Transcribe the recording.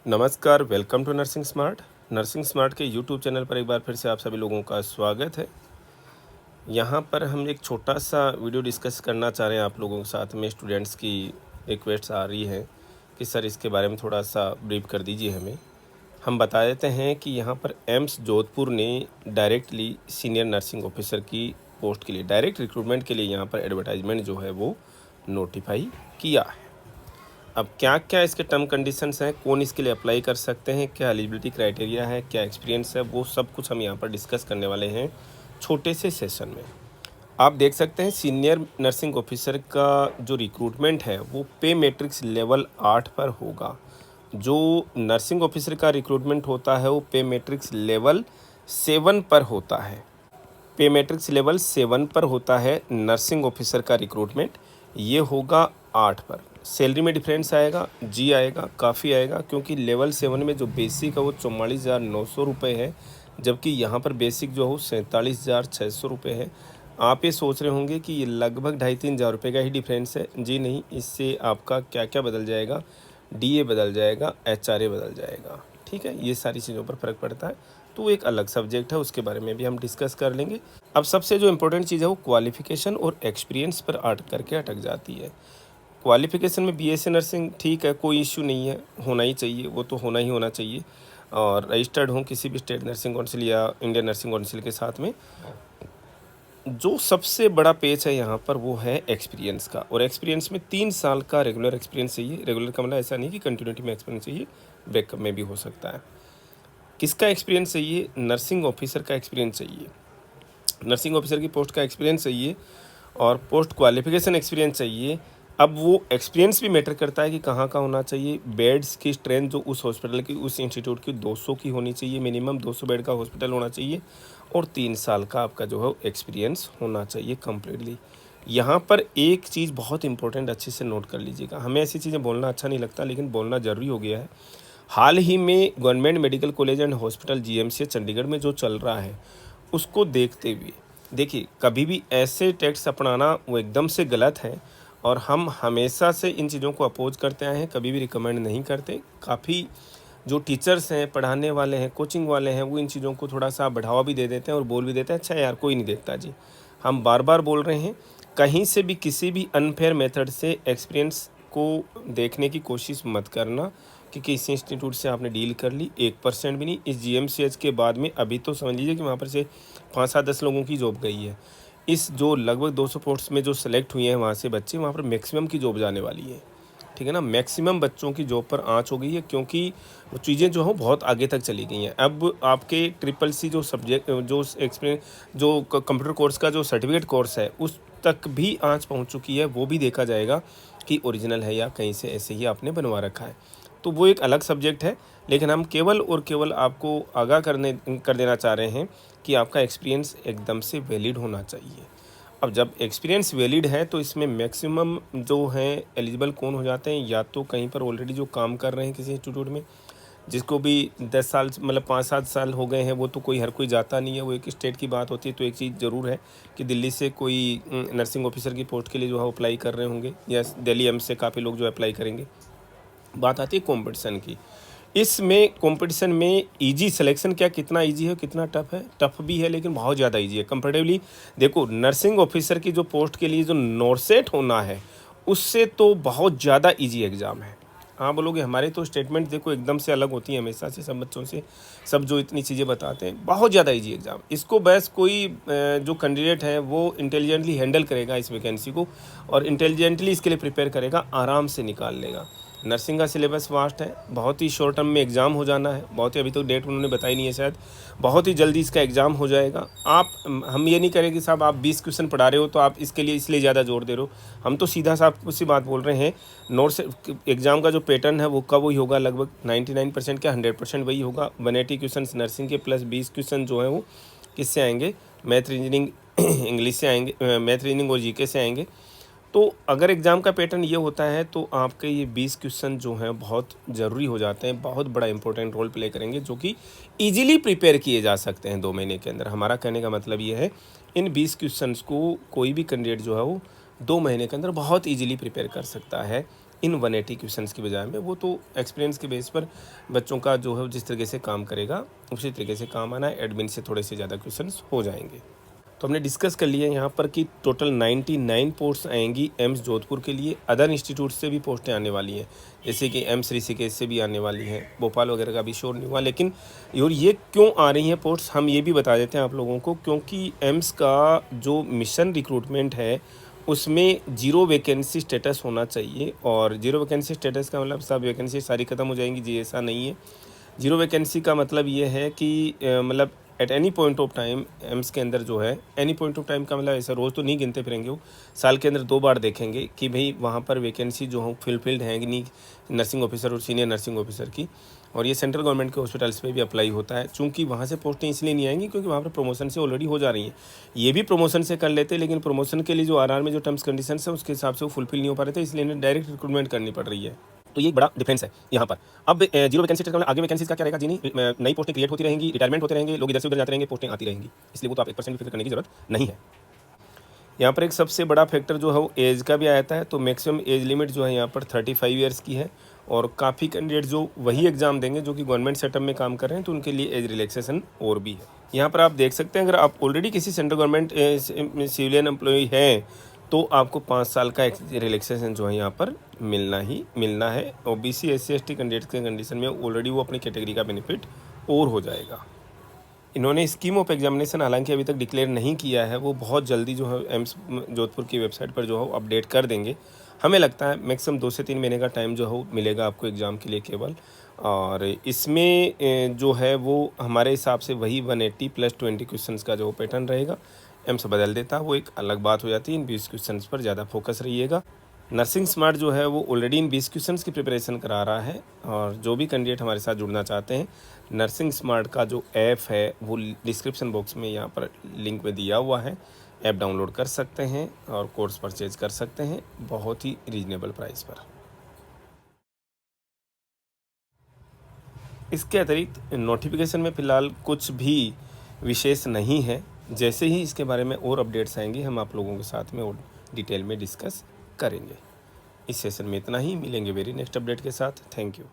नमस्कार, welcome to nursing smart. Nursing smart के YouTube channel पर एक बार फिर से आप सभी लोगों का स्वागत है। यहाँ पर हम एक छोटा-सा वीडियो डिस्कस करना चाह रहे हैं आप लोगों के साथ में। स्टूडेंट्स की रिक्वेस्ट आ रही है कि सर इसके बारे में थोड़ा-सा ब्रीफ कर दीजिए हमें। हम बता देते हैं कि यहाँ पर एम्स जोधपुर ने डायरेक्टली सीनियर नर्सिंग ऑफिसर की पोस्ट के लिए डायरेक्ट रिक्रूटमेंट के लिए यहाँ पर एडवर्टाइजमेंट जो है वो नोटिफाई किया है। अब क्या क्या इसके टर्म कंडीशंस हैं, कौन इसके लिए अप्लाई कर सकते हैं, क्या एलिजिबिलिटी क्राइटेरिया है, क्या एक्सपीरियंस है, वो सब कुछ हम यहाँ पर डिस्कस करने वाले हैं छोटे से सेशन में। आप देख सकते हैं सीनियर नर्सिंग ऑफिसर का जो रिक्रूटमेंट है वो पे मैट्रिक्स लेवल 8 पर होगा। जो नर्सिंग ऑफिसर का रिक्रूटमेंट होता है वो पे मैट्रिक्स लेवल 7 पर होता है। पे मैट्रिक्स लेवल 7 पर होता है नर्सिंग ऑफिसर का रिक्रूटमेंट, ये होगा 8 पर। सैलरी में डिफरेंस आएगा, जी आएगा, काफ़ी आएगा, क्योंकि लेवल 7 में जो बेसिक है वो 44,900 रुपये है, जबकि यहाँ पर बेसिक जो है वो 47,600 रुपये है। आप ये सोच रहे होंगे कि ये लगभग 2,500-3,000 रुपये का ही डिफरेंस है। जी नहीं, इससे आपका क्या क्या बदल जाएगा, डीए बदल जाएगा, एचआरए बदल जाएगा, ठीक है, ये सारी चीज़ों पर फ़र्क पड़ता है। तो एक अलग सब्जेक्ट है, उसके बारे में भी हम डिस्कस कर लेंगे। अब सबसे जो इम्पोर्टेंट चीज़ है वो क्वालिफ़िकेशन और एक्सपीरियंस पर अटक जाती है। क्वालिफ़िकेशन में बीएससी नर्सिंग ठीक है, कोई इश्यू नहीं है, होना ही चाहिए, वो तो होना चाहिए, और रजिस्टर्ड हों किसी भी स्टेट नर्सिंग काउंसिल या इंडियन नर्सिंग काउंसिल के साथ में। जो सबसे बड़ा पेज है यहाँ पर वो है एक्सपीरियंस का, और एक्सपीरियंस में 3 साल का रेगुलर एक्सपीरियंस चाहिए। रेगुलर का मतलब ऐसा नहीं कि कंटिन्यूटी में एक्सपीरियंस चाहिए, ब्रेकअप में भी हो सकता है। किसका एक्सपीरियंस चाहिए? नर्सिंग ऑफिसर का एक्सपीरियंस चाहिए, नर्सिंग ऑफिसर की पोस्ट का एक्सपीरियंस चाहिए, और पोस्ट क्वालिफिकेशन एक्सपीरियंस चाहिए। अब वो एक्सपीरियंस भी मैटर करता है कि कहाँ का होना चाहिए। बेड्स की स्ट्रेंथ जो उस हॉस्पिटल की, उस इंस्टीट्यूट की 200 की होनी चाहिए, मिनिमम 200 बेड का हॉस्पिटल होना चाहिए, और 3 साल का आपका जो है एक्सपीरियंस होना चाहिए कम्प्लीटली। यहाँ पर एक चीज़ बहुत इंपॉर्टेंट अच्छे से नोट कर लीजिएगा। हमें ऐसी चीज़ें बोलना अच्छा नहीं लगता, लेकिन बोलना ज़रूरी हो गया है। हाल ही में government medical college and hospital GMC Chandigarh में जो चल रहा है, उसको देखते हुए देखिए, कभी भी ऐसे टेक्स्ट अपनाना वो एकदम से गलत है, और हम हमेशा से इन चीज़ों को अपोज करते आए हैं, कभी भी रिकमेंड नहीं करते। काफ़ी जो टीचर्स हैं, पढ़ाने वाले हैं, कोचिंग वाले हैं, वो इन चीज़ों को थोड़ा सा बढ़ावा भी दे देते हैं और बोल भी देते हैं अच्छा यार कोई नहीं देखता जी। हम बार बार बोल रहे हैं, कहीं से भी किसी भी अनफेयर मेथड से एक्सपीरियंस को देखने की कोशिश मत करना कि किसी इंस्टीट्यूट से आपने डील कर ली, 1% भी नहीं। इस जीएमसीएच के बाद में अभी तो समझ लीजिए कि वहाँ पर से 5-7-10 लोगों की जॉब गई है। इस जो लगभग 200 पोस्ट्स में जो सेलेक्ट हुए हैं वहाँ से बच्चे, वहाँ पर मैक्सिमम की जॉब जाने वाली है, ठीक है ना। मैक्सिमम बच्चों की जॉब पर आँच हो गई है, क्योंकि वो चीज़ें जो हैं बहुत आगे तक चली गई हैं। अब आपके ट्रिपल सी जो सब्जेक्ट जो एक्सपीरियंस जो कंप्यूटर कोर्स का जो सर्टिफिकेट कोर्स है, उस तक भी आँच पहुँच चुकी है। वो भी देखा जाएगा कि ओरिजिनल है या कहीं से ऐसे ही आपने बनवा रखा है। तो वो एक अलग सब्जेक्ट है, लेकिन हम केवल और केवल आपको आगाह कर देना चाह रहे हैं कि आपका एक्सपीरियंस एकदम से वैलिड होना चाहिए। अब जब एक्सपीरियंस वैलिड है तो इसमें मैक्सिमम जो हैं एलिजिबल कौन हो जाते हैं, या तो कहीं पर ऑलरेडी जो काम कर रहे हैं किसी इंस्टीट्यूट में, जिसको भी 10 साल मतलब 5-7 साल हो गए हैं, वो तो कोई हर कोई जाता नहीं है, वो एक स्टेट की बात होती है। तो एक चीज़ ज़रूर है कि दिल्ली से कोई नर्सिंग ऑफिसर की पोस्ट के लिए जो है अप्लाई कर रहे होंगे, या दिल्ली एम्स से काफ़ी लोग जो अप्लाई करेंगे। बात आती है कंपटीशन की। इसमें कंपटीशन में इजी सिलेक्शन क्या कितना इजी है, कितना टफ है? टफ भी है, लेकिन बहुत ज़्यादा इजी है कंपैरेटिवली। देखो, नर्सिंग ऑफिसर की जो पोस्ट के लिए जो नॉर्सेट होना है, उससे तो बहुत ज़्यादा इजी एग्ज़ाम है। हाँ बोलोगे हमारे तो स्टेटमेंट देखो एकदम से अलग होती है हमेशा से सब बच्चों से, सब जो इतनी चीज़ें बताते हैं। बहुत ज़्यादा इजी एग्ज़ाम, इसको बस कोई जो कैंडिडेट है वो इंटेलिजेंटली हैंडल करेगा इस वैकेंसी को, और इंटेलिजेंटली इसके लिए प्रिपेयर करेगा, आराम से निकाल लेगा। नर्सिंग का सिलेबस वास्ट है, बहुत ही शॉर्ट टर्म में एग्ज़ाम हो जाना है, बहुत ही, अभी तो डेट उन्होंने बताई नहीं है शायद, बहुत ही जल्दी इसका एग्ज़ाम हो जाएगा। आप हम ये नहीं करें कि साहब आप 20 क्वेश्चन पढ़ा रहे हो तो आप इसके लिए इसलिए ज़्यादा जोर दे रहे हो। हम तो सीधा साफ उसी बात बोल रहे हैं, नोट्स एग्ज़ाम का जो पैटर्न है वो कब वही होगा, लगभग 99% क्या 100% वही होगा। 180 क्वेश्चन नर्सिंग के प्लस 20 क्वेश्चन जो हैं वो किससे आएंगे, मैथ रीजनिंग इंग्लिश से आएंगे, मैथ रीजनिंग और जीके से आएंगे। तो अगर एग्ज़ाम का पैटर्न ये होता है तो आपके ये 20 क्वेश्चन जो हैं बहुत ज़रूरी हो जाते हैं, बहुत बड़ा इंपॉर्टेंट रोल प्ले करेंगे, जो कि इजीली प्रिपेयर किए जा सकते हैं 2 महीने के अंदर। हमारा कहने का मतलब ये है, इन 20 क्वेश्चंस को कोई भी कैंडिडेट जो है वो 2 महीने के अंदर बहुत इजीली प्रिपेयर कर सकता है। इन 180 क्वेश्चंस की बजाय में। वो तो एक्सपीरियंस के बेस पर बच्चों का जो है जिस तरीके से काम करेगा उसी तरीके से काम आना है। एडमिन से थोड़े से ज़्यादा क्वेश्चंस हो जाएंगे। तो हमने डिस्कस कर लिया यहाँ पर कि टोटल 99 पोस्ट्स आएंगी एम्स जोधपुर के लिए। अदर इंस्टीट्यूट से भी पोस्टें आने वाली हैं, जैसे कि एम्स ऋषिकेश से भी आने वाली हैं, भोपाल वगैरह का भी श्योर नहीं हुआ। लेकिन और ये क्यों आ रही हैं पोस्ट्स हम ये भी बता देते हैं आप लोगों को, क्योंकि एम्स का जो मिशन रिक्रूटमेंट है उसमें 0 वैकेंसी स्टेटस होना चाहिए। और 0 वैकेंसी स्टेटस का मतलब सब वैकेंसी सारी ख़त्म हो जाएंगी जी, ऐसा नहीं है। 0 वैकेंसी का मतलब ये है कि मतलब at any point of time AIIMS के अंदर जो है, एनी पॉइंट ऑफ टाइम का मतलब ऐसा रोज़ तो नहीं गिनते फिरेंगे, वो साल के अंदर 2 बार देखेंगे कि भाई वहाँ पर वैकेंसी जो हो फिलफिल्ड है कि नहीं, नर्सिंग ऑफिसर और सीनियर नर्सिंग ऑफिसर की। और ये सेंट्रल गवर्नमेंट के हॉस्पिटल्स पे भी अप्लाई होता है। चूँकि वहाँ से पोस्टें इसलिए नहीं आएंगी क्योंकि वहाँ पर प्रमोशन से ऑलरेडी हो जा रही हैं। ये भी प्रमोशन से कर लेते, लेकिन प्रमोशन के लिए जो आरआर में जो टर्म्स कंडीशन है उसके हिसाब से वो फुलफिल नहीं हो पा रहे थे, इसलिए इन्हें डायरेक्ट रिक्रूटमेंट करनी पड़ रही है। तो ये बड़ा डिफरेंस है यहाँ पर। अब 0 वैकेंसी का मतलब आगे वैकेंसीज का क्या रहेगा जी, नहीं नई पोस्टें क्रिएट होती रहेंगी, रिटायरमेंट होते रहेंगे, लोग इधर से उधर जाते रहेंगे, पोस्टें आती रहेंगी। इसलिए वो तो आप 1% भी फिक्र करने की जरूरत नहीं है। यहाँ पर एक सबसे बड़ा फैक्टर जो है वो एज का भी आता है। तो मैक्सिमम एज लिमिट जो है यहाँ पर 35 ईयर्स की है। और काफ़ी कैंडिडेट जो वही एग्ज़ाम देंगे जो कि गवर्नमेंट सेटअप में काम कर रहे हैं, तो उनके लिए एज रिलैक्सेशन और भी है। यहाँ पर आप देख सकते हैं, अगर आप ऑलरेडी किसी सेंट्रल गवर्नमेंट सिविलियन एम्प्लॉई हैं तो आपको 5 साल का रिलैक्सेशन जो है यहाँ पर मिलना ही मिलना है। ओबीसी SC ST कैंडिडेट के कंडीशन में ऑलरेडी वो अपनी कैटेगरी का बेनिफिट और हो जाएगा। इन्होंने स्कीम ऑफ एग्जामिनेशन हालांकि अभी तक डिक्लेयर नहीं किया है, वो बहुत जल्दी जो है एम्स जोधपुर की वेबसाइट पर जो है अपडेट कर देंगे। हमें लगता है मैक्सिमम 2 से 3 महीने का टाइम जो है मिलेगा आपको एग्ज़ाम के लिए केवल। और इसमें जो है वो हमारे हिसाब से वही 180 + 20 क्वेश्चंस का जो पैटर्न रहेगा। एम्स बदल देता है वो एक अलग बात हो जाती है। इन 20 क्वेश्चंस पर ज़्यादा फोकस रहिएगा। नर्सिंग स्मार्ट जो है वो ऑलरेडी इन 20 क्वेश्चंस की प्रिपरेशन करा रहा है। और जो भी कैंडिडेट हमारे साथ जुड़ना चाहते हैं, नर्सिंग स्मार्ट का जो ऐप है वो डिस्क्रिप्शन बॉक्स में यहाँ पर लिंक में दिया हुआ है। ऐप डाउनलोड कर सकते हैं और कोर्स परचेज कर सकते हैं बहुत ही रीजनेबल प्राइस पर। इसके अतिरिक्त नोटिफिकेशन में फ़िलहाल कुछ भी विशेष नहीं है। जैसे ही इसके बारे में और अपडेट्स आएंगे हम आप लोगों के साथ में और डिटेल में डिस्कस करेंगे। इस सेशन में इतना ही, मिलेंगे वेरी नेक्स्ट अपडेट के साथ। Thank you.